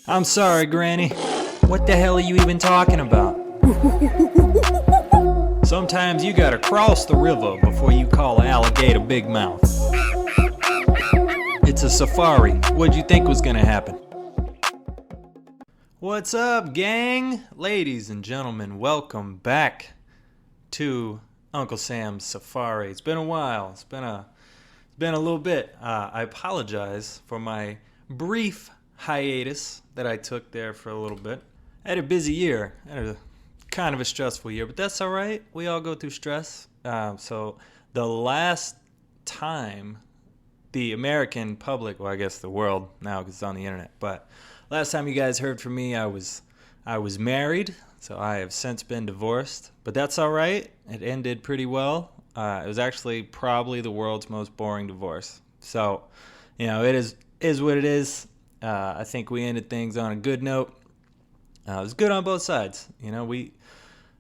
I'm sorry, Granny. What the hell are you even talking about? Sometimes you gotta cross the river before you call an alligator big mouth. It's a safari. What'd you think was gonna happen? What's up, gang? Ladies and gentlemen, welcome back to Uncle Sam's Safari. It's been a while. It's been a little bit. I apologize for my brief hiatus that I took there for a little bit. I had a busy year. I had a kind of a stressful year, but that's all right. We all go through stress. So the last time the American public, well, I guess the world now because it's on the internet, but last time you guys heard from me, I was married, so I have since been divorced, but that's all right. It ended pretty well. It was actually probably the world's most boring divorce. So, it is what it is. I think we ended things on a good note. It was good on both sides. We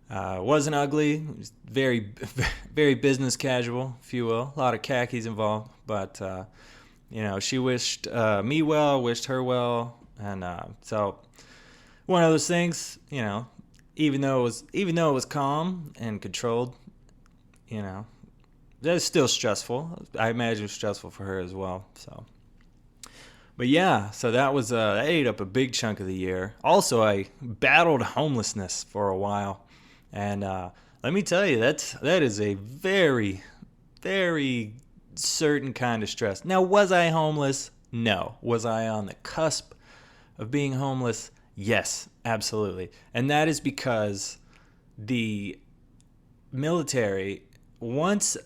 wasn't ugly. It was very, very business casual, if you will. A lot of khakis involved, but she wished me well, wished her well, and so one of those things. Even though it was calm and controlled, that's still stressful. I imagine it was stressful for her as well. So. But yeah, so that ate up a big chunk of the year. Also, I battled homelessness for a while, and let me tell you, that is a very, very certain kind of stress. Now, was I homeless? No. Was I on the cusp of being homeless? Yes, absolutely. And that is because the military, once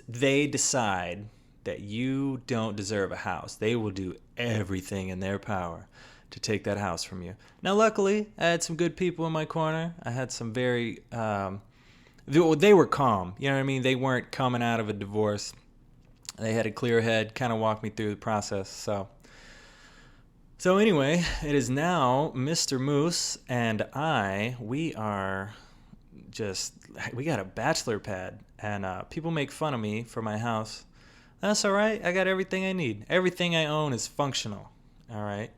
they decide that you don't deserve a house, they will do everything in their power to take that house from you. Now, luckily, I had some good people in my corner. I had some very, they were calm. You know what I mean? They weren't coming out of a divorce. They had a clear head, kind of walked me through the process. So anyway, it is now Mr. Moose and we got a bachelor pad, and people make fun of me for my house. That's all right. I got everything I need. Everything I own is functional. All right.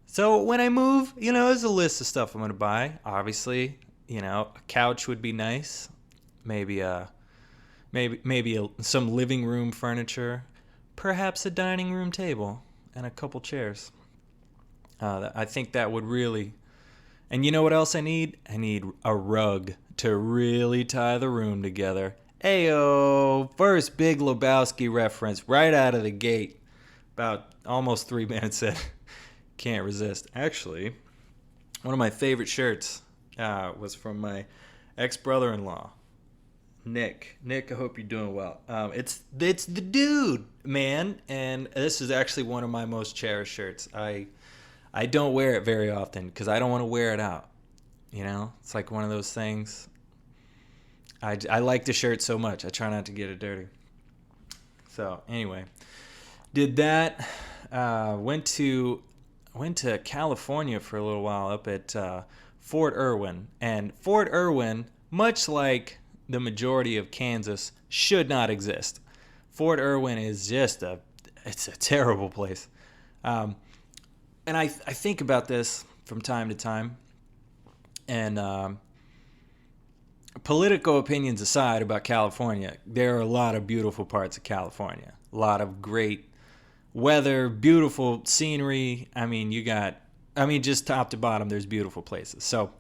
So when I move, there's a list of stuff I'm going to buy. Obviously, a couch would be nice. Maybe some living room furniture, perhaps a dining room table and a couple chairs. I think that would really. And you know what else I need? I need a rug to really tie the room together. Ayo, first Big Lebowski reference right out of the gate. About almost 3 minutes in. Can't resist. Actually, one of my favorite shirts was from my ex-brother-in-law, Nick. Nick, I hope you're doing well. It's the dude, man, and this is actually one of my most cherished shirts. I don't wear it very often because I don't want to wear it out. It's like one of those things. I like the shirt so much. I try not to get it dirty. So anyway, did that. Went to California for a little while up at Fort Irwin. And Fort Irwin, much like the majority of Kansas, should not exist. Fort Irwin is it's a terrible place. And I think about this from time to time. And political opinions aside about California, there are a lot of beautiful parts of California. A lot of great weather, beautiful scenery. Just top to bottom, there's beautiful places. So,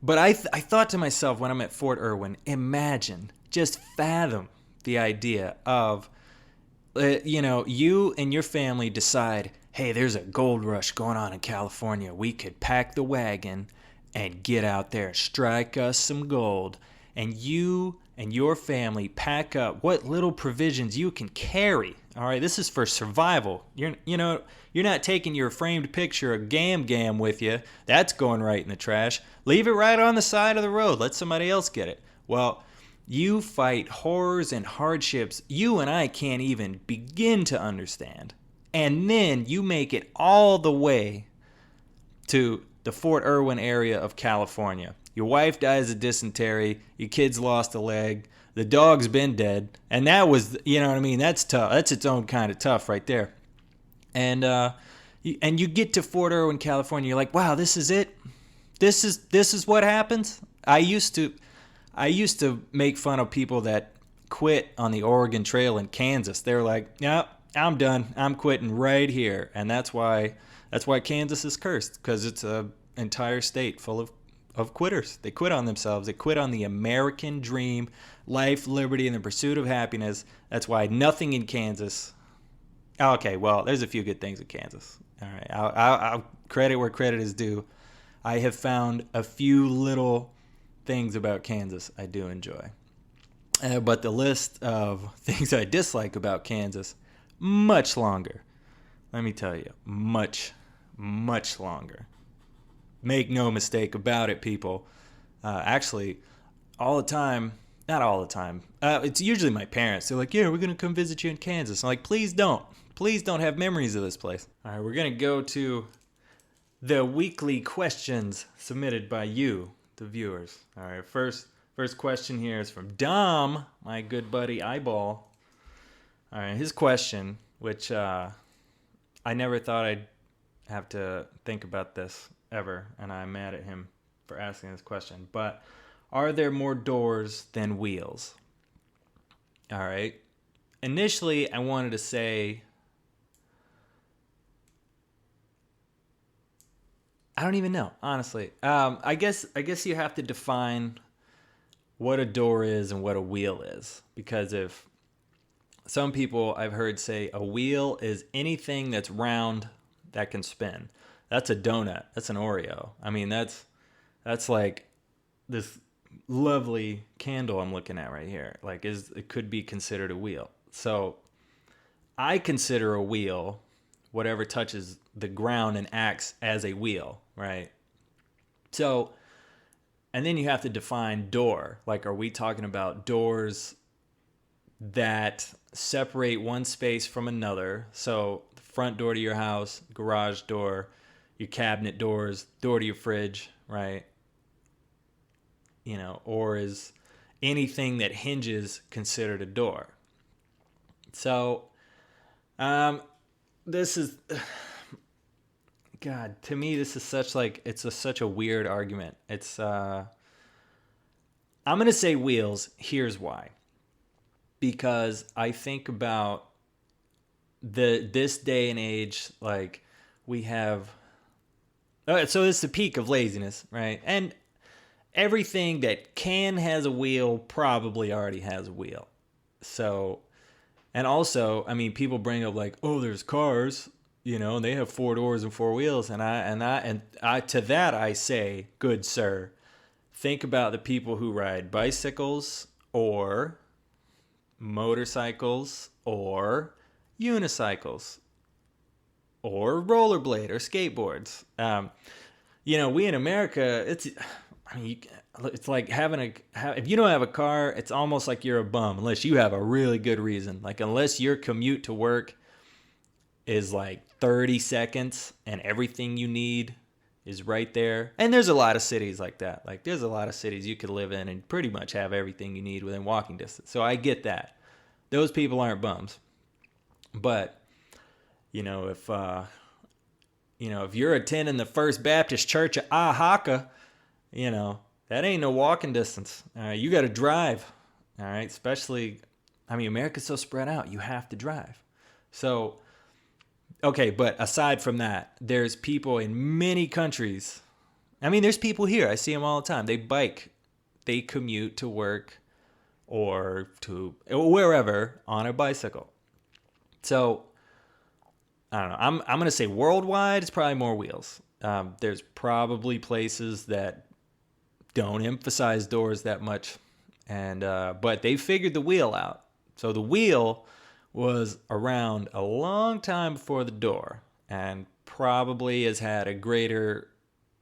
but I thought to myself when I'm at Fort Irwin, just fathom the idea of, you and your family decide, hey, there's a gold rush going on in California. We could pack the wagon and get out there, strike us some gold, and you and your family pack up what little provisions you can carry. All right, this is for survival. You're not taking your framed picture of Gam Gam with you. That's going right in the trash. Leave it right on the side of the road. Let somebody else get it. Well, you fight horrors and hardships you and I can't even begin to understand. And then you make it all the way to the Fort Irwin area of California. Your wife dies of dysentery, your kid's lost a leg, the dog's been dead, and that was, that's tough. That's its own kind of tough right there. And you get to Fort Irwin, California. You're like, wow, this is it. This is what happens. I used to make fun of people that quit on the Oregon Trail in Kansas. They're like, yeah, I'm done. I'm quitting right here. And that's why Kansas is cursed, because it's a entire state full of quitters. They quit on themselves. They quit on the American dream, life, liberty, and the pursuit of happiness. That's why nothing in Kansas. Okay, well, there's a few good things in Kansas. All right, I'll credit where credit is due. I have found a few little things about Kansas I do enjoy. But the list of things I dislike about Kansas, much longer. Let me tell you, much, much longer. Make no mistake about it, people. Actually, all the time, not all the time. It's usually my parents. They're like, yeah, we're going to come visit you in Kansas. I'm like, please don't. Please don't have memories of this place. All right, we're going to go to the weekly questions submitted by you, the viewers. All right, first question here is from Dom, my good buddy Eyeball. All right, his question, which I never thought I'd have to think about this ever, and I'm mad at him for asking this question. But are there more doors than wheels? All right. Initially, I wanted to say, I don't even know, honestly. I guess you have to define what a door is and what a wheel is, because if some people I've heard say a wheel is anything that's round that can spin. That's a donut. That's an Oreo. I mean, that's like this lovely candle I'm looking at right here. Like, it could be considered a wheel. So I consider a wheel whatever touches the ground and acts as a wheel, right? So, and then you have to define door. Like, are we talking about doors that separate one space from another? So the front door to your house, garage door, your cabinet doors, door to your fridge, right? You know, or is anything that hinges considered a door? So, this is, God, to me, this is such a weird argument. I'm going to say wheels. Here's why. Because I think about this day and age, like, we have, so it's the peak of laziness, right? And everything that has a wheel probably already has a wheel. So, and also, I mean, people bring up like, oh, there's cars, you know, and they have 4 doors and 4 wheels. And I to that I say, good sir, think about the people who ride bicycles or motorcycles or unicycles or rollerblade or skateboards. You know, we in America, it's like if you don't have a car, it's almost like you're a bum unless you have a really good reason. Like, unless your commute to work is like 30 seconds and everything you need is right there. And there's a lot of cities like that. Like, there's a lot of cities you could live in and pretty much have everything you need within walking distance. So I get that. Those people aren't bums. But, you know, if you're attending the First Baptist Church of Oaxaca, you know, that ain't no walking distance. All right, you got to drive. All right, especially, I mean, America's so spread out, you have to drive. So, okay, but aside from that, there's people in many countries. I mean, there's people here. I see them all the time. They bike. They commute to work or to wherever on a bicycle. So, I don't know. I'm going to say worldwide, it's probably more wheels. There's probably places that don't emphasize doors that much, but they figured the wheel out. So the wheel was around a long time before the door, and probably has had a greater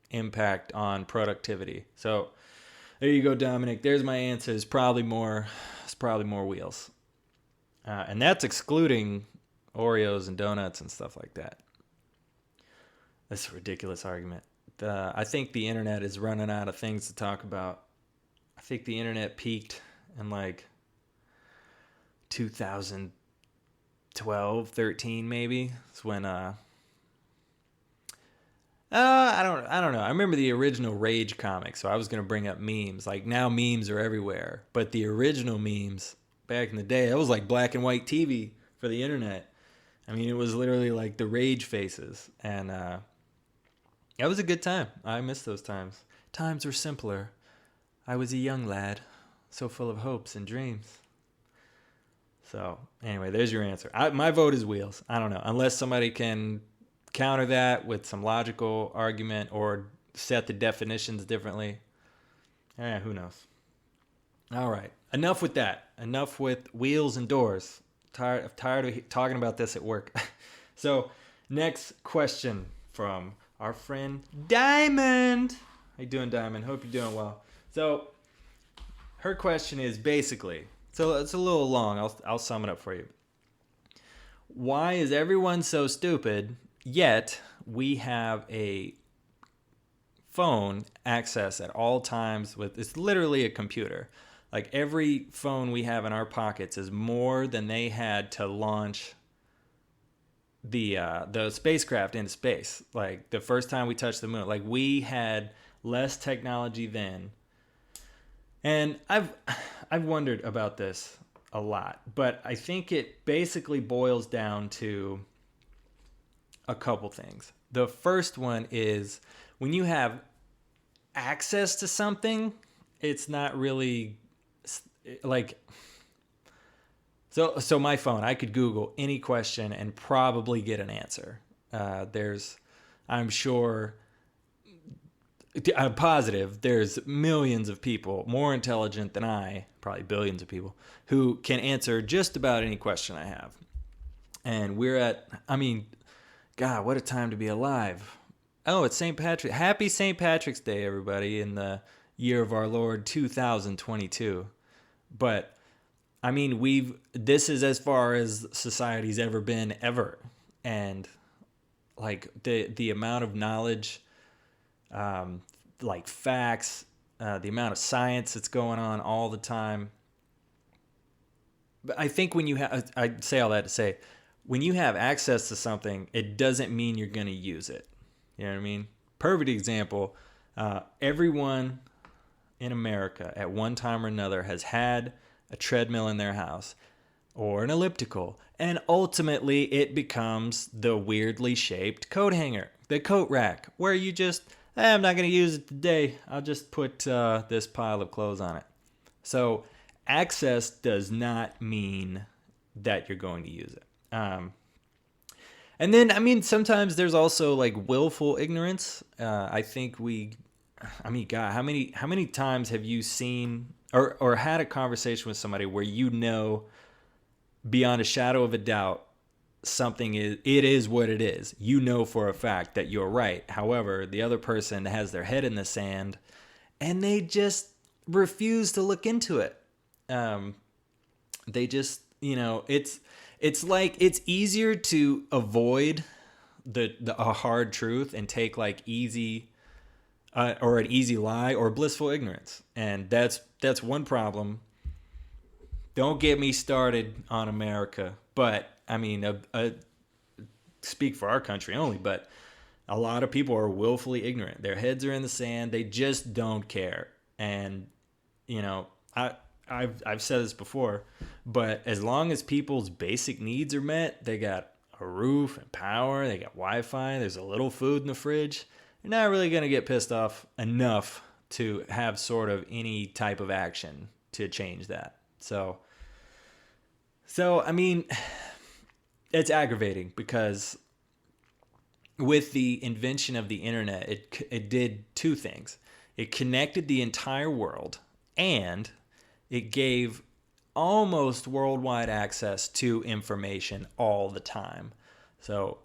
impact on productivity. So there you go, Dominic. There's my answer. It's probably more wheels, and that's excluding Oreos and donuts and stuff like that. That's a ridiculous argument. I think the internet is running out of things to talk about. I think the internet peaked in like 2000, 12, 13 maybe. It's when I don't know. I remember the original Rage comic, so I was gonna bring up memes. Like now memes are everywhere, but the original memes back in the day, that was like black and white TV for the internet. I mean, it was literally like the Rage faces, and that was a good time. I miss those times. Times were simpler. I was a young lad, so full of hopes and dreams. So anyway, there's your answer. My vote is wheels. I don't know, unless somebody can counter that with some logical argument or set the definitions differently. Who knows? All right, enough with that. Enough with wheels and doors. I'm tired of talking about this at work. So, next question from our friend Diamond. How you doing, Diamond? Hope you're doing well. So, her question is basically, so it's a little long. I'll sum it up for you. Why is everyone so stupid, yet we have a phone access at all times with, it's literally a computer. Like every phone we have in our pockets is more than they had to launch the spacecraft into space. Like the first time we touched the moon, like we had less technology then. And I've wondered about this a lot, but I think it basically boils down to a couple things. The first one is when you have access to something, it's not really like, so my phone, I could Google any question and probably get an answer. I'm sure, I'm positive there's millions of people more intelligent than I, probably billions of people, who can answer just about any question I have. And God, what a time to be alive. Oh, it's St. Patrick. Happy St. Patrick's Day, everybody, in the year of our Lord 2022. But I mean, this is as far as society's ever been ever. And like the amount of knowledge, like facts, the amount of science that's going on all the time. But I think I say all that to say, when you have access to something, it doesn't mean you're going to use it. You know what I mean? Perfect example. Everyone in America at one time or another has had a treadmill in their house or an elliptical, and ultimately it becomes the weirdly shaped coat hanger, the coat rack, where you just, I'm not going to use it today. I'll just put this pile of clothes on it. So access does not mean that you're going to use it. And then, I mean, sometimes there's also like willful ignorance. I think God, how many times have you seen or had a conversation with somebody where you know beyond a shadow of a doubt it is what it is. You know for a fact that you're right. However, the other person has their head in the sand and they just refuse to look into it. They just, it's like it's easier to avoid a hard truth and take like easy or an easy lie or blissful ignorance. And that's one problem. Don't get me started on America, but I mean, speak for our country only, but a lot of people are willfully ignorant. Their heads are in the sand. They just don't care. And, I've said this before, but as long as people's basic needs are met, they got a roof and power, they got Wi-Fi, there's a little food in the fridge, you're not really going to get pissed off enough to have sort of any type of action to change that. So I mean, it's aggravating because with the invention of the internet, it did two things. It connected the entire world and it gave almost worldwide access to information all the time. So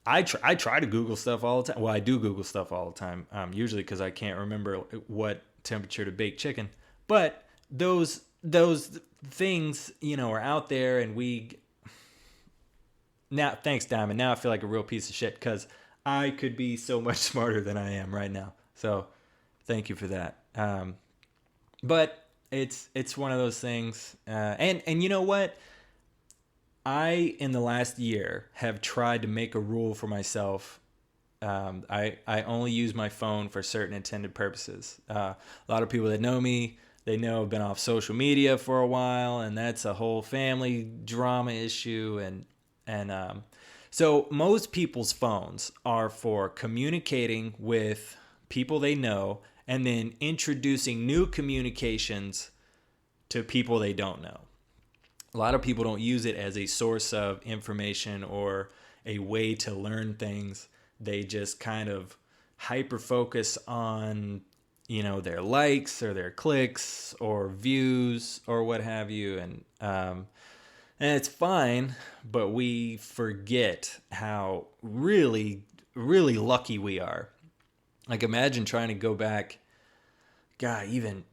I try to Google stuff all the time. Well, I do Google stuff all the time, usually because I can't remember what temperature to bake chicken. But those things, are out there, and now, thanks, Diamond. Now I feel like a real piece of shit because I could be so much smarter than I am right now. So thank you for that. But it's one of those things. And you know what? I, in the last year, have tried to make a rule for myself. I only use my phone for certain intended purposes. A lot of people that know me, they know I've been off social media for a while, and that's a whole family drama issue. So most people's phones are for communicating with people they know and then introducing new communications to people they don't know. A lot of people don't use it as a source of information or a way to learn things. They just kind of hyper focus on, their likes or their clicks or views or what have you. And it's fine, but we forget how really, really lucky we are. Like, imagine trying to go back, God, even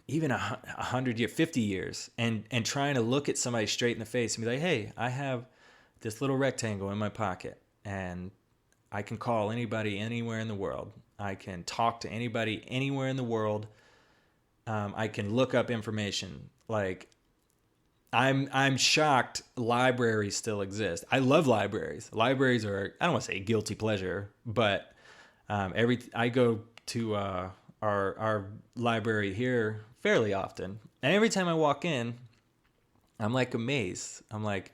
100 years, 50 years, and trying to look at somebody straight in the face and be like, hey, I have this little rectangle in my pocket, and I can call anybody anywhere in the world. I can talk to anybody anywhere in the world. I can look up information. Like, I'm shocked libraries still exist. I love libraries. Libraries are, I don't want to say guilty pleasure, but I go to our library here fairly often. And every time I walk in, I'm like amazed. I'm like,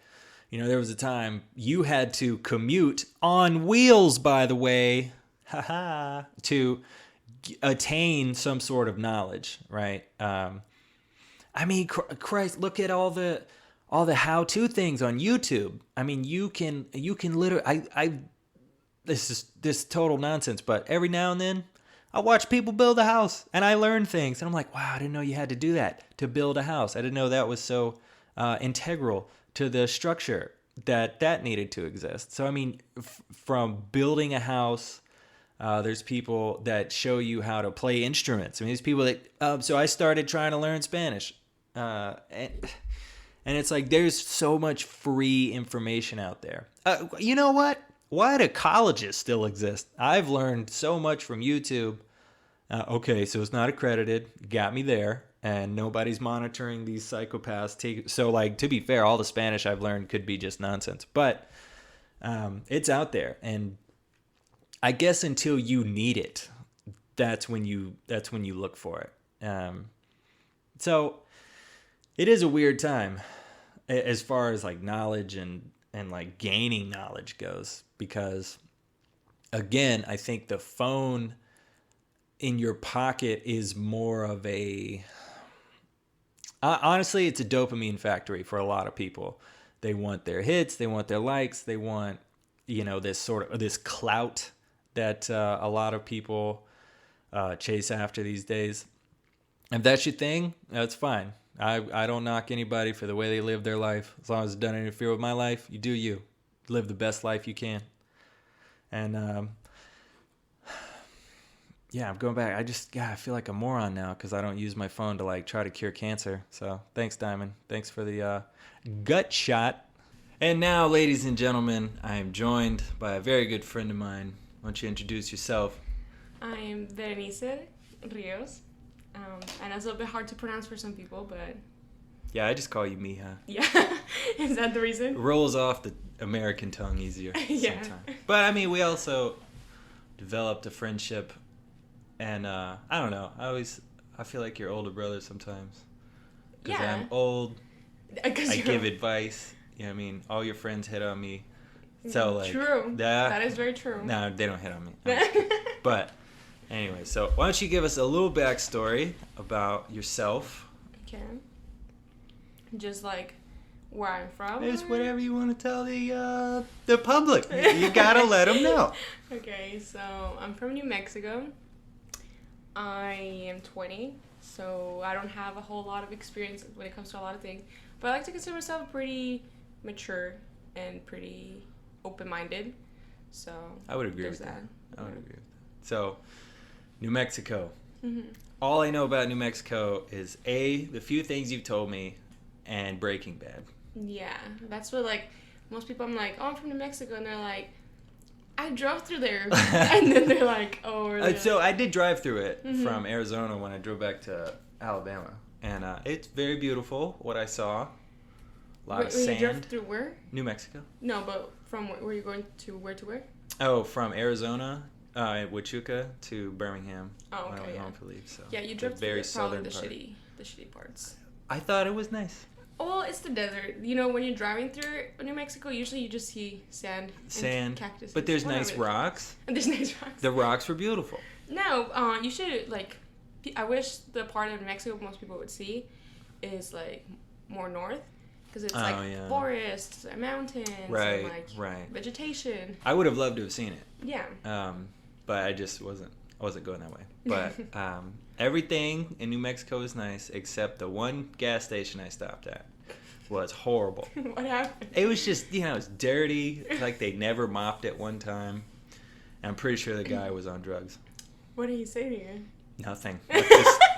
there was a time you had to commute on wheels, by the way, to attain some sort of knowledge, right? I mean, Christ, look at all the how-to things on YouTube. I mean, you can literally, this is total nonsense, but every now and then I watch people build a house and I learn things. And I'm like, wow, I didn't know you had to do that to build a house. I didn't know that was so integral to the structure that needed to exist. So, I mean, from building a house, there's people that show you how to play instruments. I mean, there's people that, so I started trying to learn Spanish. And it's like, there's so much free information out there. You know what? Why do colleges still exist? I've learned so much from YouTube. Okay, so it's not accredited. Got me there. And nobody's monitoring these psychopaths. So, like, to be fair, all the Spanish I've learned could be just nonsense. But it's out there. And I guess until you need it, that's when you look for it. So it is a weird time as far as like knowledge and like gaining knowledge goes, because again, I think the phone in your pocket is more of a, honestly, it's a dopamine factory for a lot of people. They want their hits, they want their likes, they want, this clout that a lot of people chase after these days. If that's your thing, that's fine. I don't knock anybody for the way they live their life. As long as it doesn't interfere with my life, you do you. Live the best life you can. And I'm going back. I feel like a moron now because I don't use my phone to like try to cure cancer. So thanks, Diamond. Thanks for the gut shot. And now, ladies and gentlemen, I am joined by a very good friend of mine. Why don't you introduce yourself? I'm Berenice Rios. I know it's a little bit hard to pronounce for some people, but... Yeah, I just call you Mija. Yeah. Is that the reason? It rolls off the American tongue easier Yeah. sometimes. But, I mean, we also developed a friendship. And, I don't know. I feel like your older brother sometimes. Because I'm old. I give advice. You know what I mean? All your friends hit on me. So, like... True. That is very true. No, they don't hit on me. But... Anyway, so why don't you give us a little backstory about yourself? Okay. Just like where I'm from? It's whatever you want to tell the public. You gotta let them know. Okay, so I'm from New Mexico. I am 20, so I don't have a whole lot of experience when it comes to a lot of things. But I like to consider myself pretty mature and pretty open-minded. So I would agree with that. I would agree with that. So... New Mexico. Mm-hmm. All I know about New Mexico is the few things you've told me, and Breaking Bad. Yeah, that's what, like, most people, I'm like, oh, I'm from New Mexico, and they're like, I drove through there, and then they're like, oh. So I did drive through it from Arizona when I drove back to Alabama, and it's very beautiful what I saw. A lot of Wait, sand. you drove through where? New Mexico. No, but from where you going to where to where? Oh, from Arizona, Huachuca to Birmingham. Oh, When I okay, went yeah. home for leave. So Yeah, you the drove very through probably southern part. the shitty parts. I thought it was nice. Well, it's the desert. You know, when you're driving through New Mexico, usually you just see sand and cactus. But there's Well, not nice really. rocks. And there's nice rocks. The rocks were beautiful. No, you should, like, I wish the part of Mexico most people would see is, like, more north. Because it's, like, forests and mountains and, like, vegetation. I would have loved to have seen it. Yeah. But I just wasn't going that way. But everything in New Mexico is nice except the one gas station I stopped at was horrible. What happened? It was just, it was dirty. Like they never mopped it one time. And I'm pretty sure the guy was on drugs. What did he say to you? Nothing.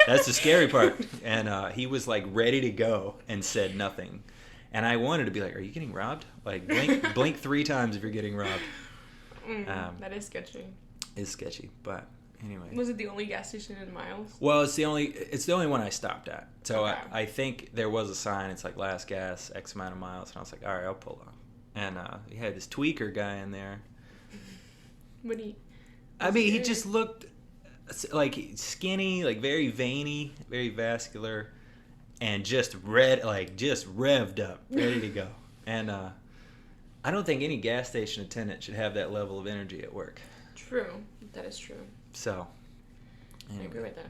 That's the scary part. And he was like ready to go and said nothing. And I wanted to be like, are you getting robbed? Like blink 3 times if you're getting robbed. That is sketchy. It's sketchy, but anyway. Was it the only gas station in Miles? Well, it's the only one I stopped at. So Okay. I think there was a sign. It's like last gas, X amount of miles, and I was like, all right, I'll pull off. And he had this tweaker guy in there. What he? He just looked like skinny, like very veiny, very vascular, and just revved up, ready to go. And I don't think any gas station attendant should have that level of energy at work. True. That is true. So, anyway. I agree with that.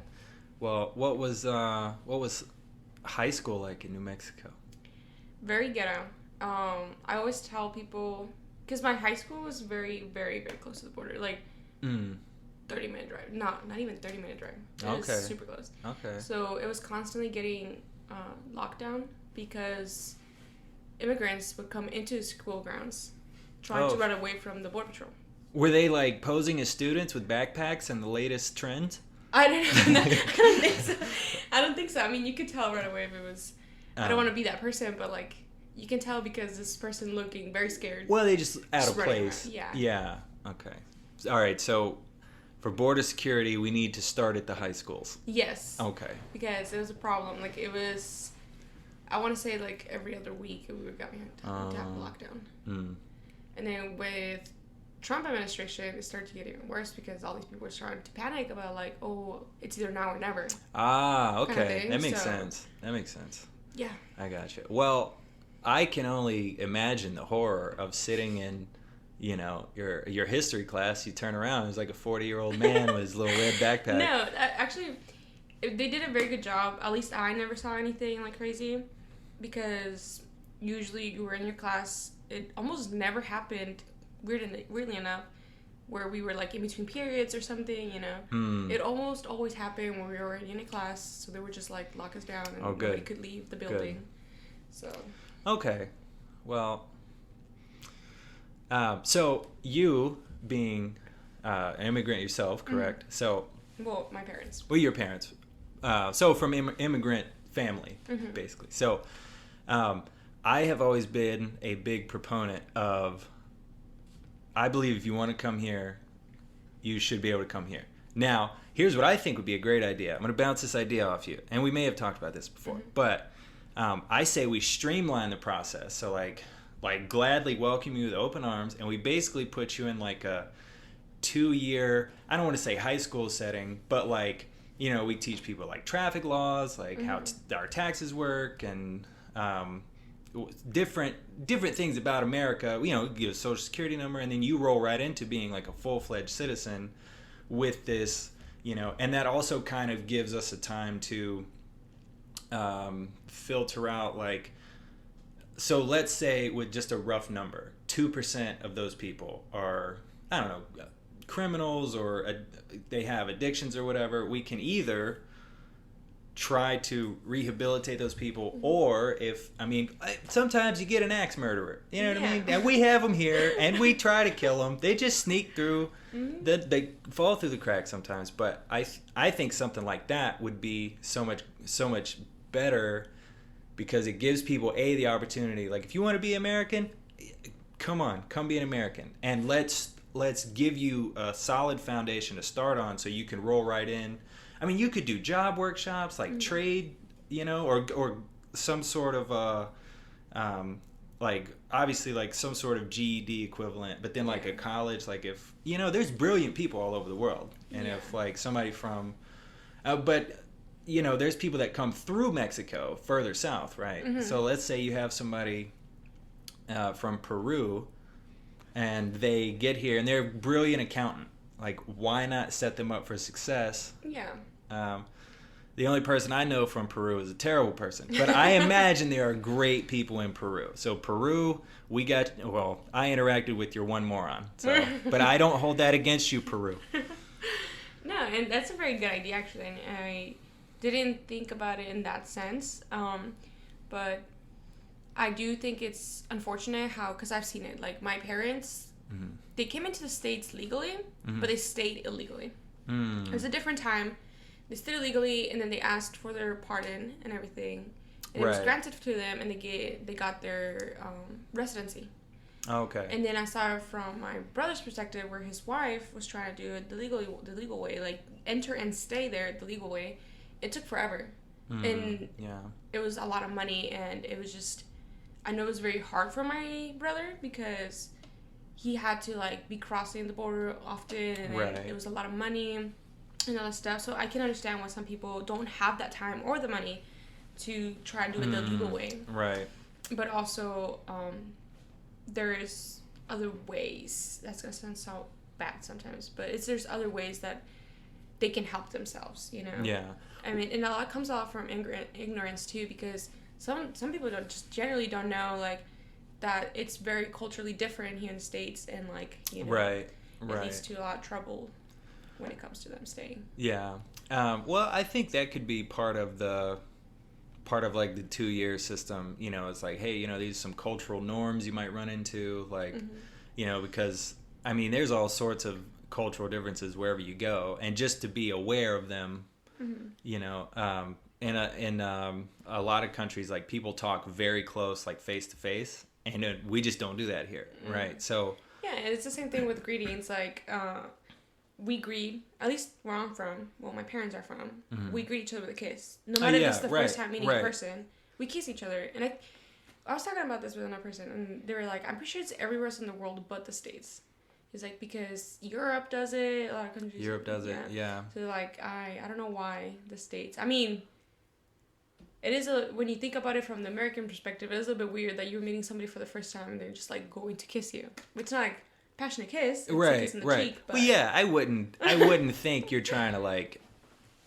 Well, what was high school like in New Mexico? Very ghetto. I always tell people, because my high school was very, very, very close to the border. Like, 30-minute drive. Not even 30-minute drive. It was super close. Okay. So it was constantly getting locked down because immigrants would come into school grounds trying to run away from the Border Patrol. Were they like posing as students with backpacks and the latest trends? I don't know. I don't think so. I don't think so. I mean, you could tell right away if it was. I don't want to be that person, but like you can tell because this person looking very scared. Well, they just out of running place. around. Yeah. Yeah. Okay. All right. So for border security, we need to start at the high schools. Yes. Okay. Because it was a problem. Like it was, I want to say like every other week we got to have a lockdown. And then with Trump administration, it started to get even worse because all these people were starting to panic about like, oh, it's either now or never. Okay. Kind of thing. That makes sense. Yeah. I gotcha. Well, I can only imagine the horror of sitting in, your history class. You turn around, there's like a 40-year-old man with his little red backpack. No, actually, they did a very good job. At least I never saw anything like crazy because usually you were in your class. It almost never happened. Weirdly enough, where we were like in between periods or something, It almost always happened when we were in a class, so they would just like lock us down and nobody could leave the building. So. Okay, well, so you being an immigrant yourself, correct? So. Well, my parents. Well, your parents. So from immigrant family, basically. So, I have always been a big proponent of. I believe if you want to come here, you should be able to come here. Now, here's what I think would be a great idea. I'm going to bounce this idea off you. And we may have talked about this before. But I say we streamline the process. So, like gladly welcome you with open arms. And we basically put you in, like, a 2-year, I don't want to say high school setting, but, like, we teach people, like, traffic laws, like how our taxes work, and different things about America. You get a social security number, and then you roll right into being like a full-fledged citizen with this, and that also kind of gives us a time to filter out, like, so let's say with just a rough number, 2% of those people are, I don't know, criminals or they have addictions or whatever. We can either try to rehabilitate those people, or sometimes you get an axe murderer, you know what I mean, and we have them here and we try to kill them. They just sneak through, they fall through the cracks sometimes, but I think something like that would be so much better because it gives people the opportunity, like, if you want to be American, come be an American, and let's give you a solid foundation to start on so you can roll right in. I mean, you could do job workshops, like trade, or some sort of like obviously like some sort of GED equivalent, but then like Yeah. a college, like if there's brilliant people all over the world, and Yeah. if like somebody from but there's people that come through Mexico further south, right? Mm-hmm. So let's say you have somebody from Peru, and they get here and they're a brilliant accountant. Like, why not set them up for success? Yeah. The only person I know from Peru is a terrible person, but I imagine there are great people in Peru. So Peru, I interacted with your one moron, but I don't hold that against you, Peru. No, and that's a very good idea, actually. And I didn't think about it in that sense. But I do think it's unfortunate how, because I've seen it, like my parents, they came into the States legally, but they stayed illegally. It was a different time. They stayed illegally, and then they asked for their pardon and everything. And it was granted to them, and they got their residency. Oh, okay. And then I saw it from my brother's perspective, where his wife was trying to do it the legal way, like enter and stay there the legal way. It took forever, and it was a lot of money, and it was just, I know it was very hard for my brother because he had to like be crossing the border often, and it was a lot of money and all that stuff. So I can understand why some people don't have that time or the money to try to do it the legal way. Right. But also, there is other ways. That's gonna sound so bad sometimes, but there's other ways that they can help themselves. Yeah. I mean, and a lot comes out from ignorance too, because some people generally don't know like that it's very culturally different here in the States, and like Right. it leads to a lot of trouble when it comes to them staying. Yeah. Well, I think that could be part of like the 2-year system. It's like, hey, these are some cultural norms you might run into, like, because I mean, there's all sorts of cultural differences wherever you go, and just to be aware of them, in a lot of countries, like people talk very close, like face to face, and we just don't do that here, right? So yeah, and it's the same thing with greetings. Like, we greet, at least where I'm from, well, my parents are from, we greet each other with a kiss. No matter if it's the first time meeting a person, we kiss each other. And I was talking about this with another person, and they were like, I'm pretty sure it's everywhere else in the world but the States. It's like, because Europe does it, a lot of countries. Europe does it, yeah. So like, I don't know why the States. I mean, it is when you think about it from the American perspective, it is a little bit weird that you're meeting somebody for the first time and they're just like going to kiss you. It's not like passionate kiss. It's a kiss in the cheek, but... Well, yeah, I wouldn't think you're trying to like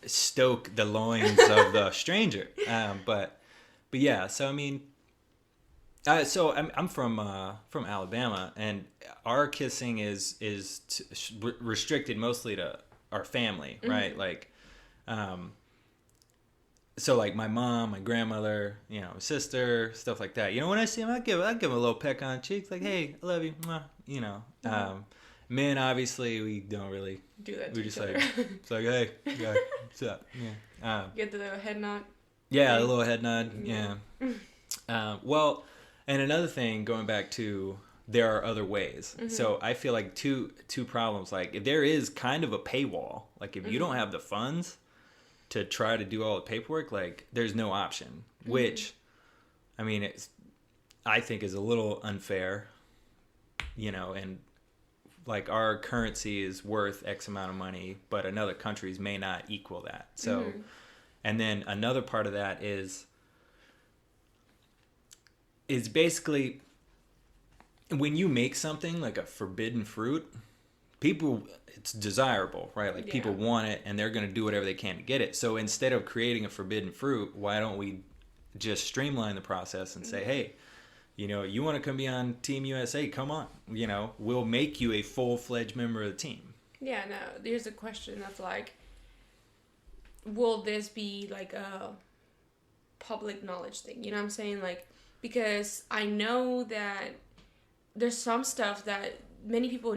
stoke the loins of the stranger. But yeah, so I mean, so I'm from Alabama, and our kissing is restricted mostly to our family, right? Like, so like my mom, my grandmother, my sister, stuff like that. When I see them, I give them a little peck on the cheeks, like, hey, I love you, Men, obviously, we don't really do that. We just like, it's like, hey, yeah, what's up? Yeah. Get the head nod. Yeah, a little head nod. Yeah. Well, and another thing, going back to, there are other ways. So I feel like two problems. Like, if there is kind of a paywall, like if you don't have the funds to try to do all the paperwork, like there's no option, which, I mean, I think is a little unfair, and like our currency is worth X amount of money, but another country's may not equal that. So, and then another part of that is basically when you make something like a forbidden fruit, it's desirable, right? Like people want it, and they're going to do whatever they can to get it. So instead of creating a forbidden fruit, why don't we just streamline the process and say, hey, you want to come be on Team USA, come on. We'll make you a full-fledged member of the team. Yeah, no, there's a question of like, will this be like a public knowledge thing? You know what I'm saying? Like, because I know that there's some stuff that many people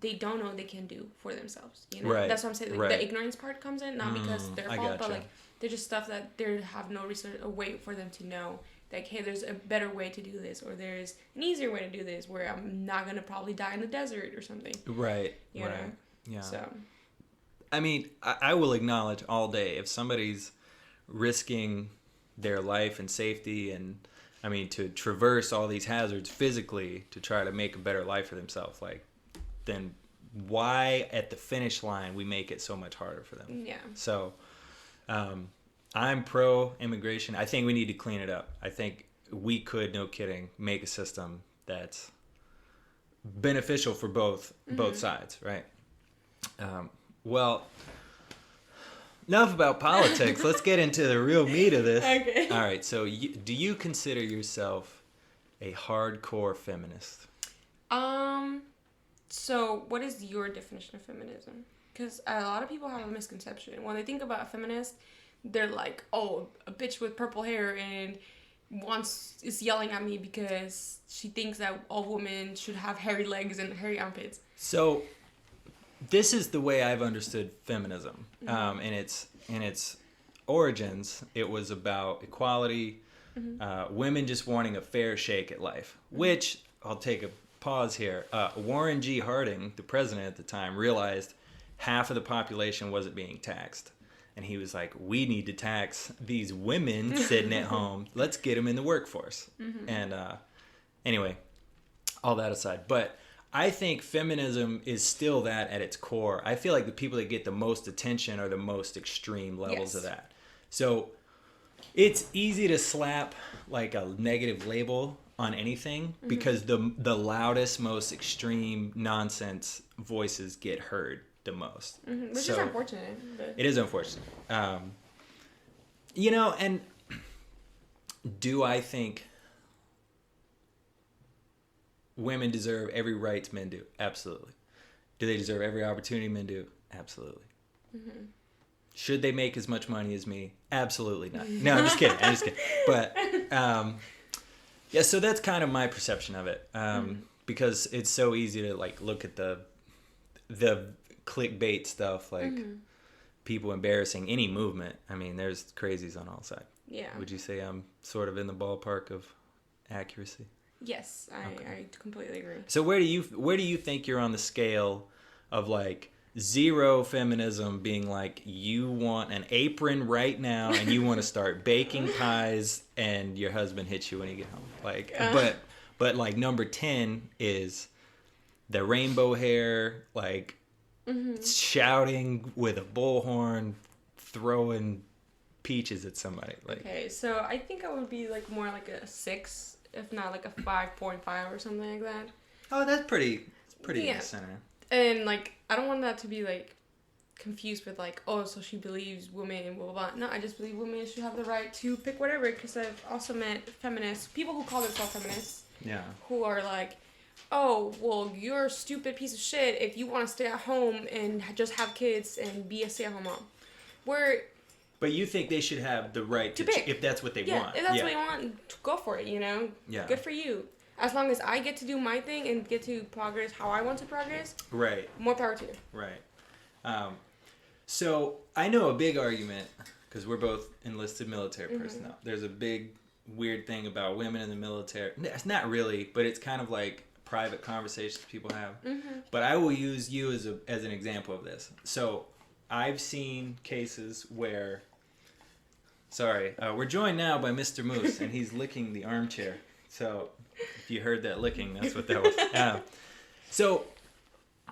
they don't know they can do for themselves. Right. That's what I'm saying. Like, the ignorance part comes in, not because they're fault, but like they're just stuff that they have no research, a way for them to know. Like, hey, there's a better way to do this, or there's an easier way to do this, where I'm not gonna probably die in the desert or something. Right. You know? Yeah. So, I mean, I will acknowledge all day if somebody's risking their life and safety and I mean, to traverse all these hazards physically to try to make a better life for themselves, like, then why at the finish line we make it so much harder for them? Yeah. So, I'm pro immigration. I think we need to clean it up. I think we could, no kidding, make a system that's beneficial for both sides, right? Well, enough about politics. Let's get into the real meat of this. Okay. All right. So, do you consider yourself a hardcore feminist? So what is your definition of feminism? Because a lot of people have a misconception. When they think about a feminist, they're like, oh, a bitch with purple hair and is yelling at me because she thinks that all women should have hairy legs and hairy armpits. So, this is the way I've understood feminism. In its origins, it was about equality, women just wanting a fair shake at life, which, I'll take a pause here. Warren G. Harding, the president at the time, realized half of the population wasn't being taxed. And he was like, we need to tax these women sitting at home. Let's get them in the workforce. And anyway, all that aside. But I think feminism is still that at its core. I feel like the people that get the most attention are the most extreme levels of that. So it's easy to slap like a negative label on anything because the loudest, most extreme nonsense voices get heard the most. Which is unfortunate. But... It is unfortunate. You know, and do I think women deserve every right men do? Absolutely. Do they deserve every opportunity men do? Absolutely. Should they make as much money as me? Absolutely not. No, I'm just kidding. But yeah, so that's kind of my perception of it. Because it's so easy to like look at the clickbait stuff, like people embarrassing any movement. I mean, there's crazies on all sides. Yeah. Would you say I'm sort of in the ballpark of accuracy? Yes, I completely agree. So where do you think you're on the scale of like zero feminism being like you want an apron right now and you want to start baking pies and your husband hits you when you get home, like but like number 10 is the rainbow hair, like shouting with a bullhorn, throwing peaches at somebody. Like, okay, so I think I would be like more like a 6, if not like a 5.5 or something like that. Oh, that's pretty in the center. And like I don't want that to be like confused with like, oh, so she believes women and blah blah blah. No, I just believe women should have the right to pick whatever. Because I've also met feminists, people who call themselves feminists, who are like, oh, well, you're a stupid piece of shit if you want to stay at home and just have kids and be a stay-at-home mom. But you think they should have the right to pick if that's what they want. If that's what you want, go for it, you know? Yeah. Good for you. As long as I get to do my thing and get to progress how I want to progress, right. More power to you. Right. So I know a big argument, because we're both enlisted military personnel. There's a big weird thing about women in the military. It's not really, but it's kind of like private conversations people have. But I will use you as an example of this. So I've seen cases where... Sorry, we're joined now by Mr. Moose, and he's licking the armchair. So if you heard that licking, that's what that was. So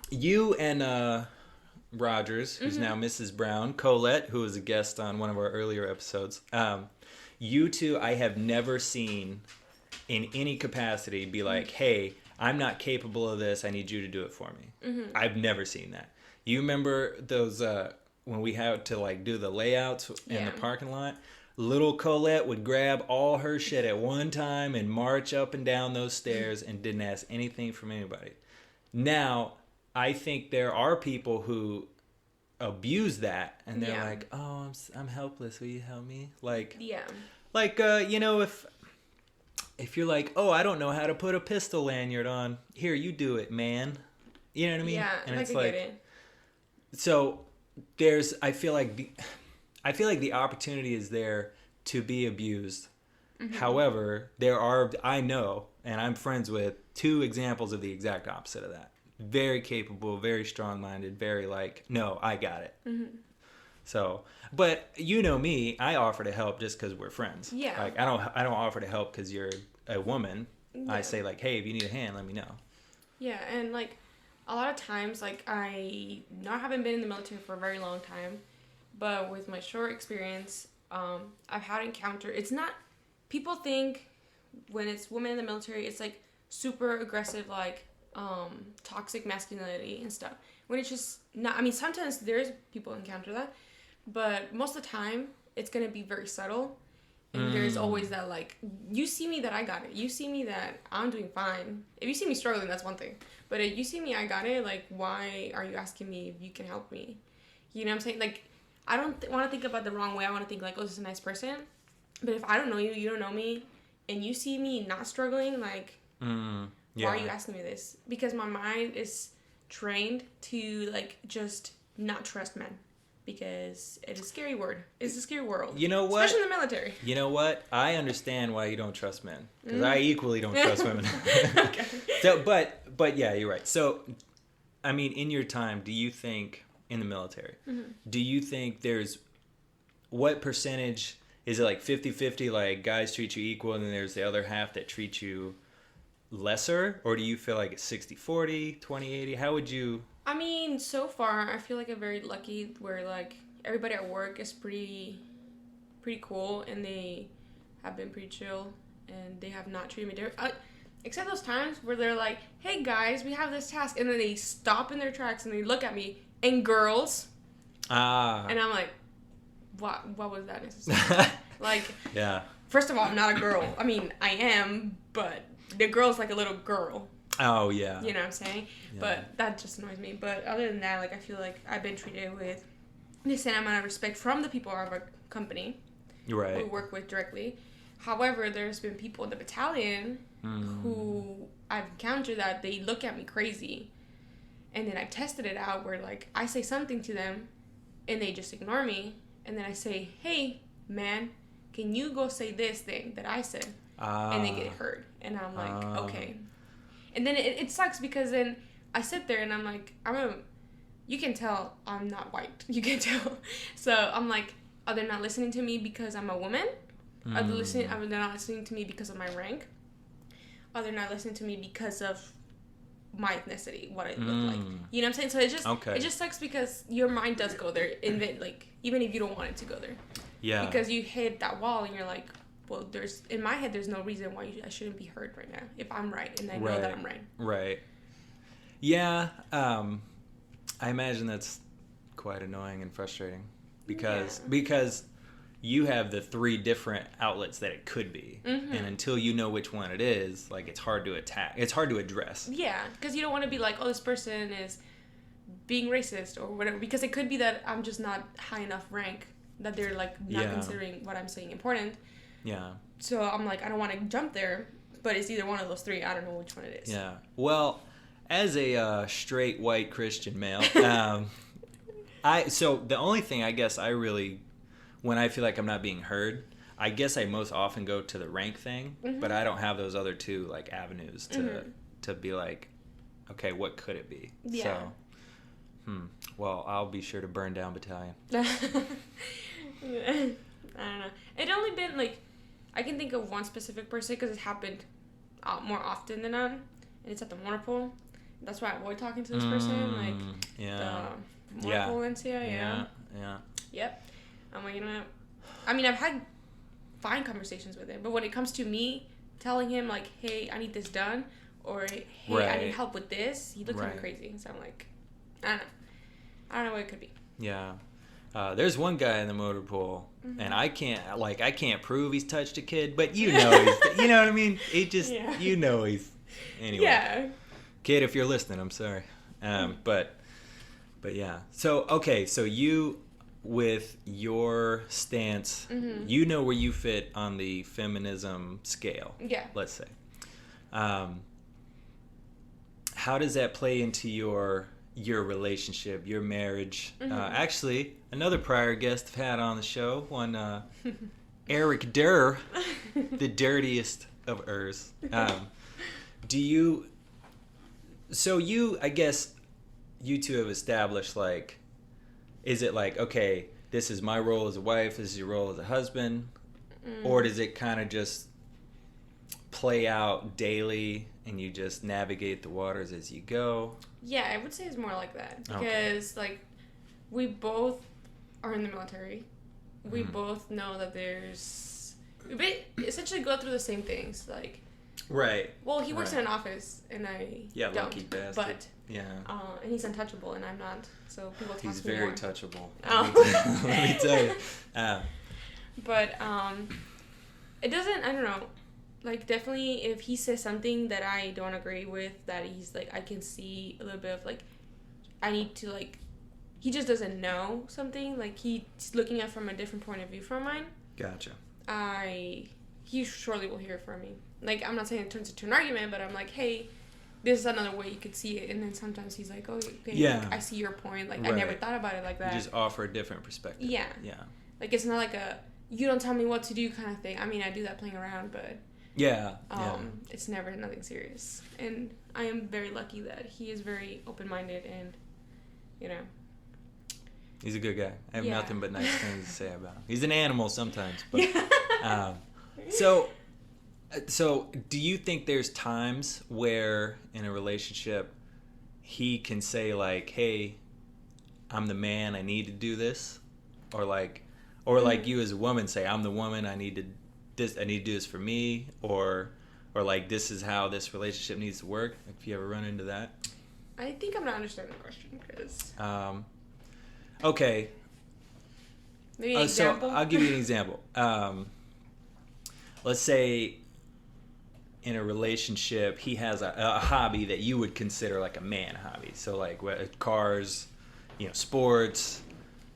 you and Rogers, who's now Mrs. Brown, Colette, who was a guest on one of our earlier episodes, you two I have never seen in any capacity be like, hey, I'm not capable of this, I need you to do it for me. I've never seen that. You remember those... when we had to like do the layouts in the parking lot, little Colette would grab all her shit at one time and march up and down those stairs and didn't ask anything from anybody. Now, I think there are people who abuse that and they're like, oh, I'm helpless. Will you help me? Like, you know, if you're like, oh, I don't know how to put a pistol lanyard on. Here, you do it, man. You know what I mean? Yeah, and it's like, so... I feel like the opportunity is there to be abused. However, I know, and I'm friends with 2 examples of the exact opposite of that. Very capable, very strong-minded, very like, no, I got it. So, but you know me, I offer to help just because we're friends. Yeah. Like I don't offer to help because you're a woman. Yeah. I say like, hey, if you need a hand, let me know. Yeah, and like a lot of times, like I haven't been in the military for a very long time, but with my short experience, I've had encounter. It's not, people think when it's women in the military, it's like super aggressive, like toxic masculinity and stuff. When it's just not. I mean, sometimes there's people encounter that, but most of the time it's gonna be very subtle. And there's always that, like, you see me that I got it. You see me that I'm doing fine. If you see me struggling, that's one thing. But if you see me, I got it, like, why are you asking me if you can help me? You know what I'm saying? Like, I don't want to think about it the wrong way. I want to think, like, oh, this is a nice person. But if I don't know you, you don't know me, and you see me not struggling, like, why are you asking me this? Because my mind is trained to, like, just not trust men. Because it's a scary word. It's a scary world. You know what? Especially in the military. You know what? I understand why you don't trust men. Because I equally don't trust women. Okay. So, but yeah, you're right. So, I mean, in your time, do you think, in the military, do you think there's, what percentage, is it like 50-50, like guys treat you equal and then there's the other half that treat you lesser? Or do you feel like it's 60-40, 20-80? How would you... I mean, so far, I feel like I'm very lucky where, like, everybody at work is pretty cool, and they have been pretty chill, and they have not treated me different. Except those times where they're like, hey, guys, we have this task, and then they stop in their tracks, and they look at me, and girls, and I'm like, why was that necessary? Like, yeah. First of all, I'm not a girl. I mean, I am, but the girl's like a little girl. Oh, yeah. You know what I'm saying? Yeah. But that just annoys me. But other than that, like, I feel like I've been treated with the same amount of respect from the people of our company. Right. Who we work with directly. However, there's been people in the battalion who I've encountered that they look at me crazy. And then I tested it out where, like, I say something to them and they just ignore me. And then I say, hey, man, can you go say this thing that I said? And they get hurt. And I'm like, okay. And then it sucks because then I sit there and I'm like, you can tell I'm not white. You can tell. So I'm like, are they not listening to me because I'm a woman? Are they not listening to me because of my rank? Are they not listening to me because of my ethnicity, what I look like? You know what I'm saying? So it just sucks because your mind does go there, like, even if you don't want it to go there. Yeah. Because you hit that wall and you're like, well, in my head, there's no reason why I shouldn't be heard right now if I'm right and I know that I'm right. Right. Yeah. I imagine that's quite annoying and frustrating because you have the 3 different outlets that it could be, and until you know which one it is, like, it's hard to address. Yeah, because you don't want to be like, oh, this person is being racist or whatever, because it could be that I'm just not high enough rank that they're, like, not considering what I'm saying important. Yeah. So I'm like, I don't want to jump there, but it's either one of those 3. I don't know which one it is. Yeah. Well, as a straight white Christian male, so the only thing I guess I really, when I feel like I'm not being heard, I guess I most often go to the rank thing, but I don't have those other 2 like avenues to be like, okay, what could it be? Yeah. So, well, I'll be sure to burn down battalion. I don't know. It only been like, I can think of one specific person because it happened more often than not, and it's at the motor pool. That's why I avoid talking to this person. Like, the motor pool Valencia, Yep. I'm like, you know what? I mean, I've had fine conversations with him, but when it comes to me telling him, like, hey, I need this done, or hey, I need help with this, he looks at me crazy. So I'm like, I don't know what it could be. Yeah. There's one guy in the motor pool, and I can't prove he's touched a kid, but you know you know what I mean? It just, he's, anyway. Yeah. Kid, if you're listening, I'm sorry. But yeah. So, okay, so you, with your stance, you know where you fit on the feminism scale. Yeah. Let's say. How does that play into your relationship, your marriage? Actually, another prior guest I've had on the show, one Eric Durr, the dirtiest of Ers. I guess you 2 have established, like, is it like, okay, this is my role as a wife, this is your role as a husband? Or does it kind of just play out daily and you just navigate the waters as you go? Yeah, I would say it's more like that. Because, like, we both are in the military. We both know that we essentially go through the same things. Like, right. Well, he works in an office, and I don't. Lucky bastard. But, yeah. And he's untouchable, and I'm not. So people talk He's to me very more. touchable. Oh. Let me tell you. But, it doesn't, I don't know. Like, definitely, if he says something that I don't agree with, that he's, like, I can see a little bit of, like, I need to, like, he just doesn't know something. Like, he's looking at it from a different point of view from mine. Gotcha. He surely will hear from me. Like, I'm not saying it turns into an argument, but I'm like, hey, this is another way you could see it. And then sometimes he's like, oh, okay, yeah. Like, I see your point. Like, right. I never thought about it like that. You just offer a different perspective. Yeah. Yeah. Like, it's not like a, you don't tell me what to do kind of thing. I mean, I do that playing around, but... Yeah. It's never nothing serious. And I am very lucky that he is very open-minded and, you know... He's a good guy. I have nothing but nice things to say about him. He's an animal sometimes. But, So do you think there's times where in a relationship he can say like, hey, I'm the man, I need to do this? Or like you as a woman say, I'm the woman, I need to do this for me? Or like, this is how this relationship needs to work? If you ever run into that? I think I'm not understanding the question because... Okay. Maybe an example? So I'll give you an example. Let's say in a relationship, he has a hobby that you would consider like a man hobby. So like cars, sports,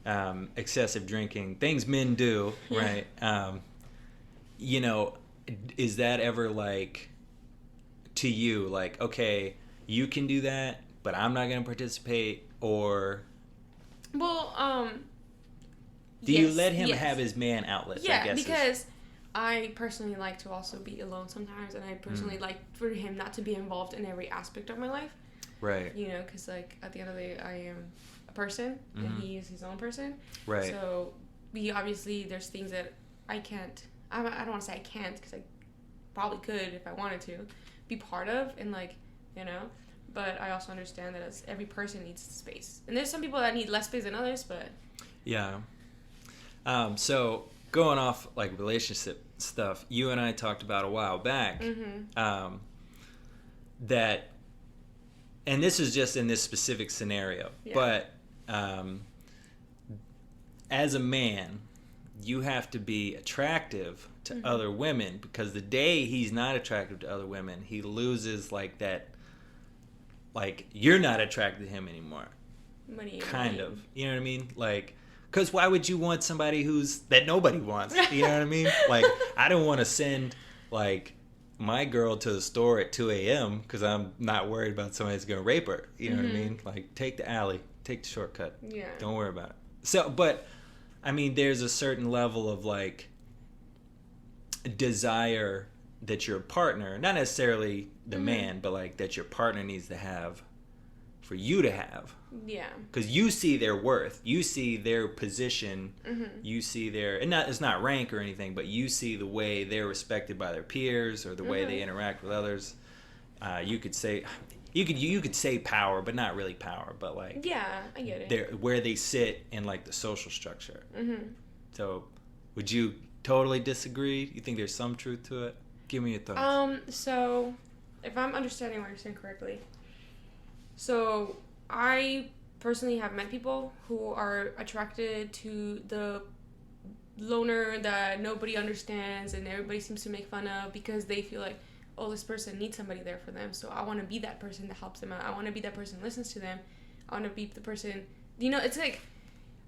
excessive drinking, things men do, right? Is that ever like to you like, okay, you can do that, but I'm not going to participate? Or... Well, do you let him have his man outlets? Yeah, I guess because I personally like to also be alone sometimes, and I personally like for him not to be involved in every aspect of my life. Right. Because like at the end of the day, I am a person, and he is his own person. Right. So there's things that I can't. I don't want to say I can't because I probably could if I wanted to be part of, and like But I also understand that every person needs space. And there's some people that need less space than others, but... Yeah. So, going off, like, relationship stuff, you and I talked about a while back that... And this is just in this specific scenario. Yeah. But as a man, you have to be attractive to other women, because the day he's not attractive to other women, he loses, like, that... Like, you're not attracted to him anymore. Kind of. You know what I mean? Like, because why would you want somebody that nobody wants? You know what I mean? Like, I don't want to send, like, my girl to the store at 2 a.m. because I'm not worried about somebody's going to rape her. You know what I mean? Like, take the alley. Take the shortcut. Yeah. Don't worry about it. So, but, I mean, there's a certain level of, like, desire that your partner, not necessarily the man, but like that your partner needs to have for you to have. Yeah. Because you see their worth, you see their position, you see it's not rank or anything, but you see the way they're respected by their peers or the way they interact with others. You could say power, but not really power, but like I get it. Where they sit in like the social structure. So, would you totally disagree? You think there's some truth to it? Give me your thoughts. So, if I'm understanding what you're saying correctly, so I personally have met people who are attracted to the loner that nobody understands and everybody seems to make fun of because they feel like, oh, this person needs somebody there for them, so I want to be that person that helps them out. I want to be that person that listens to them. I want to be the person, it's like,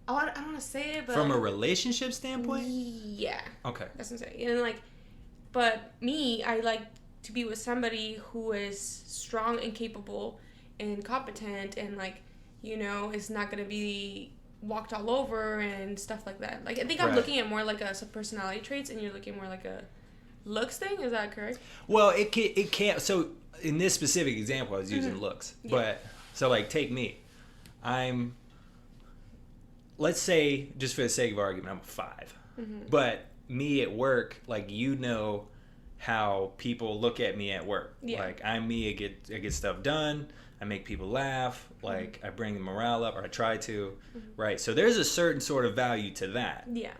I don't want to say it, but... From a relationship standpoint? Yeah. Okay. That's what I'm saying. And like... But me, I like to be with somebody who is strong and capable and competent and, like, is not going to be walked all over and stuff like that. Like, I think I'm looking at more like some personality traits, and you're looking more like a looks thing. Is that correct? Well, it can't. So, in this specific example, I was using looks. Yeah. But, so, like, take me. I'm let's say, just for the sake of argument, I'm a 5. But me at work, like, how people look at me at work. Yeah. Like, I'm me, I get stuff done, I make people laugh, like, I bring the morale up, or I try to, right? So there's a certain sort of value to that. Yeah.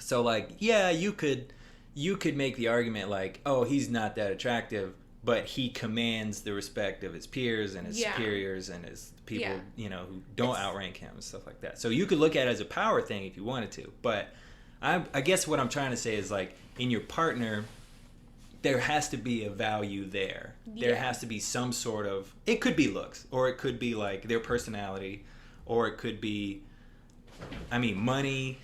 So, like, yeah, you could make the argument, like, oh, he's not that attractive, but he commands the respect of his peers and his superiors and his people, you know, who don't outrank him and stuff like that. So you could look at it as a power thing if you wanted to. But I guess what I'm trying to say is, like, in your partner, there has to be a value there. Yeah. There has to be some sort of, it could be looks, or it could be like their personality, or it could be, I mean, money,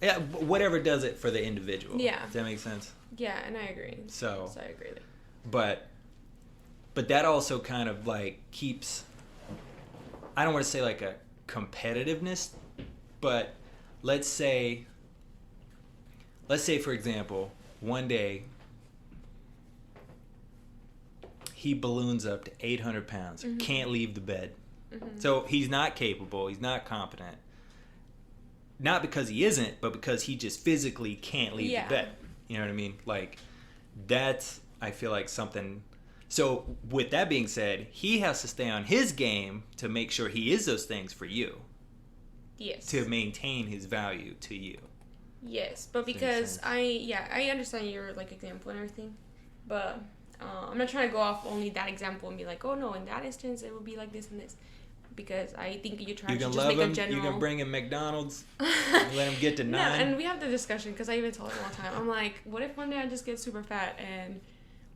yeah, whatever does it for the individual. Yeah. Does that make sense? Yeah, and I agree. So I agree. But that also kind of like keeps, I don't want to say like a competitiveness, but let's say for example, one day he balloons up to 800 pounds, can't leave the bed. So he's not capable, he's not competent. Not because he isn't, but because he just physically can't leave the bed. You know what I mean? Like, that's, I feel like, something. So with that being said, he has to stay on his game to make sure he is those things for you. Yes. To maintain his value to you. Yes, but because I understand your, like, example and everything, but I'm not trying to go off only that example and be like, oh no, in that instance it would be like this and this, because I think you're trying to just make a general. You can bring him McDonald's and let him get to 9. No, and we have the discussion, because I even told him all the time, I'm like, what if one day I just get super fat, and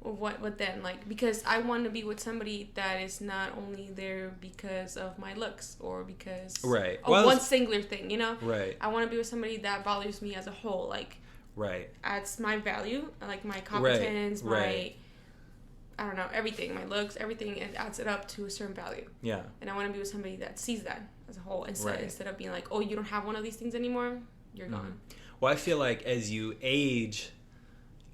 what then? Like, because I want to be with somebody that is not only there because of my looks or because of one singular thing, you know? Right. I want to be with somebody that values me as a whole, like, adds my value, like my competence, my, I don't know, everything, my looks, everything, and adds it up to a certain value. Yeah. And I want to be with somebody that sees that as a whole, instead of being like, oh, you don't have one of these things anymore, you're gone. Well, I feel like as you age,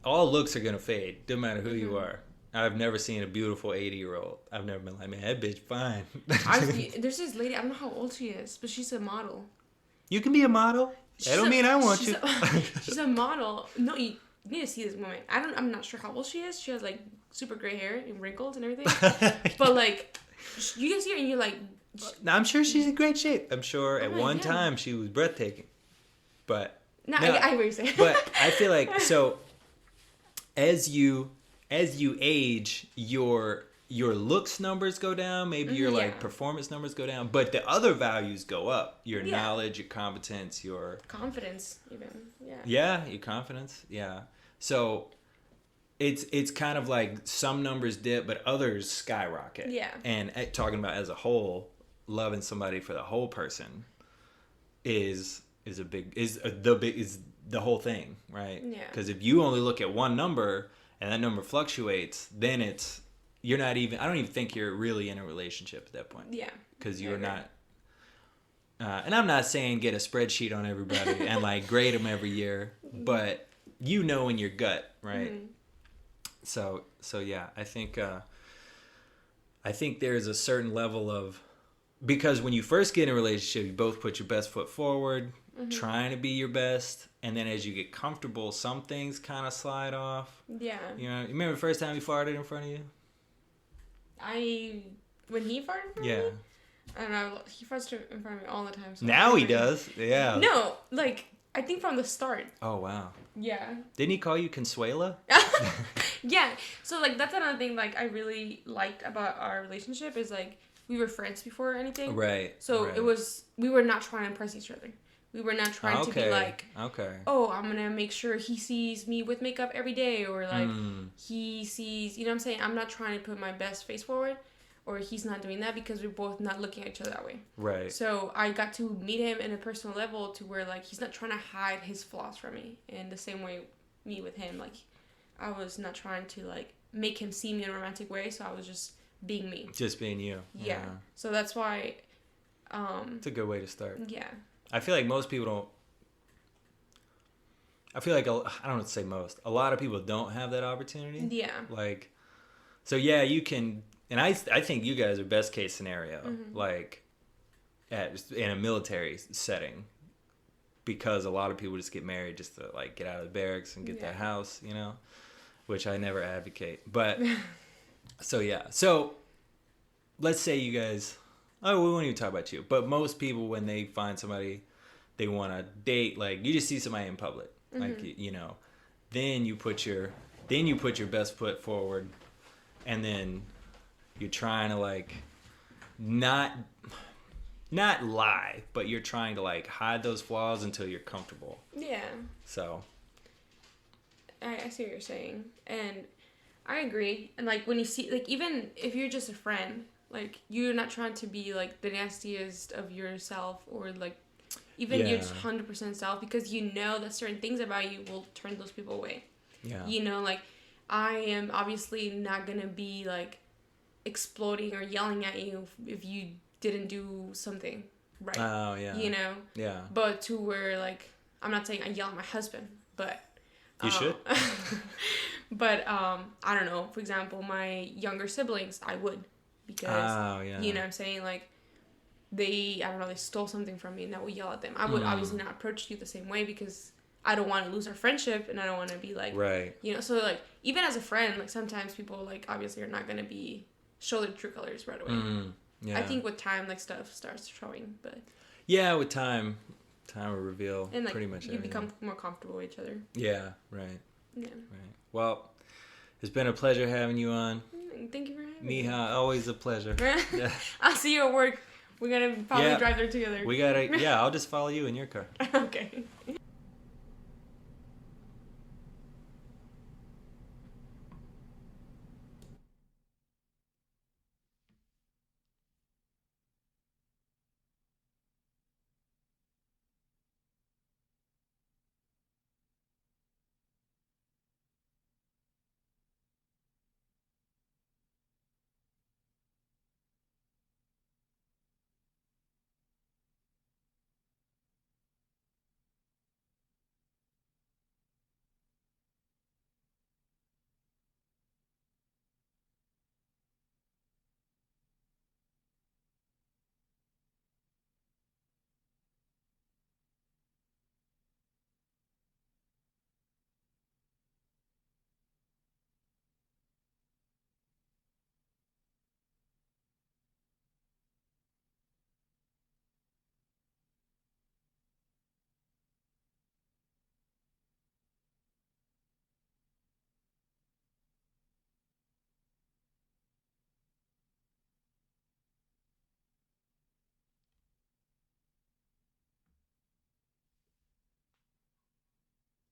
all looks are going to fade, no matter who you are. I've never seen a beautiful 80-year-old. I've never been like, man, that bitch fine. There's this lady, I don't know how old she is, but she's a model. You can be a model. That don't mean I want you. She's a model. No, you need to see this woman. I'm not sure how old she is. She has, like, super gray hair and wrinkles and everything. But, like, you can see her and you're like... I'm sure she's in great shape. I'm sure at one time she was breathtaking. But... No, I hear what you're saying. But I feel like, so, as you age, your looks numbers go down, maybe your like performance numbers go down, but the other values go up. Your knowledge, your competence, your confidence, even. Yeah, your confidence. Yeah. So it's kind of like some numbers dip, but others skyrocket. Yeah. And talking about as a whole, loving somebody for the whole person is the whole thing, right? Yeah. Because if you only look at one number and that number fluctuates, then you're not even, I don't even think you're really in a relationship at that point. Yeah. Because you're not, and I'm not saying get a spreadsheet on everybody and like grade them every year, but you know in your gut, right? Mm-hmm. So yeah, I think there's a certain level of, because when you first get in a relationship, you both put your best foot forward, trying to be your best, and then as you get comfortable, some things kind of slide off. Yeah. You know, you remember the first time he farted in front of you? When he farted in front of me? I don't know. He farts in front of me all the time. So now he does. Yeah. No, like, I think from the start. Oh, wow. Yeah. Didn't he call you Consuela? Yeah. So, like, that's another thing, like, I really liked about our relationship is, like, we were friends before anything. Right. So it was, we were not trying to impress each other. We were not trying to be like, oh, I'm going to make sure he sees me with makeup every day, or like he sees, you know what I'm saying? I'm not trying to put my best face forward, or he's not doing that, because we're both not looking at each other that way. Right. So I got to meet him in a personal level to where, like, he's not trying to hide his flaws from me. And the same way me with him, like, I was not trying to, like, make him see me in a romantic way, so I was just being me. Just being you. Yeah. So that's why... it's a good way to start. Yeah. I feel like most people don't... I feel like, I don't want to say most, a lot of people don't have that opportunity. Yeah. Like, so yeah, you can... And I think you guys are best case scenario. Mm-hmm. Like, in a military setting, because a lot of people just get married just to like get out of the barracks and get that house, you know, which I never advocate. But so let's say you guys, we won't even talk about you, but most people, when they find somebody they want to date, like, you just see somebody in public, like, you know, then you put your best foot forward, and then you're trying to like not lie, but you're trying to like hide those flaws until you're comfortable. Yeah. So I see what you're saying, and I agree. And like when you see, like, even if you're just a friend, like, you're not trying to be like the nastiest of yourself, or like even your 100% self, because you know that certain things about you will turn those people away. Yeah. You know, like, I am obviously not gonna be like exploding or yelling at you if you didn't do something right. Oh yeah. You know. Yeah. But to where, like, I'm not saying I yell at my husband, but you should. But I don't know. For example, my younger siblings, I would, because you know what I'm saying, like, they stole something from me, and I would yell at them. I would obviously not approach you the same way, because I don't want to lose our friendship, and I don't want to be like, right. You know, so like, even as a friend, like, sometimes people, like, obviously are not gonna show their true colors right away. Yeah. I think with time, like, stuff starts showing, but yeah, with time will reveal, and, like, pretty much everything. You become more comfortable with each other. Yeah, right. Yeah. Right. Well, it's been a pleasure having you on. Thank you for having me. Mija, always a pleasure. Yeah. I'll see you at work. We're gonna probably drive there together. I'll just follow you in your car. Okay.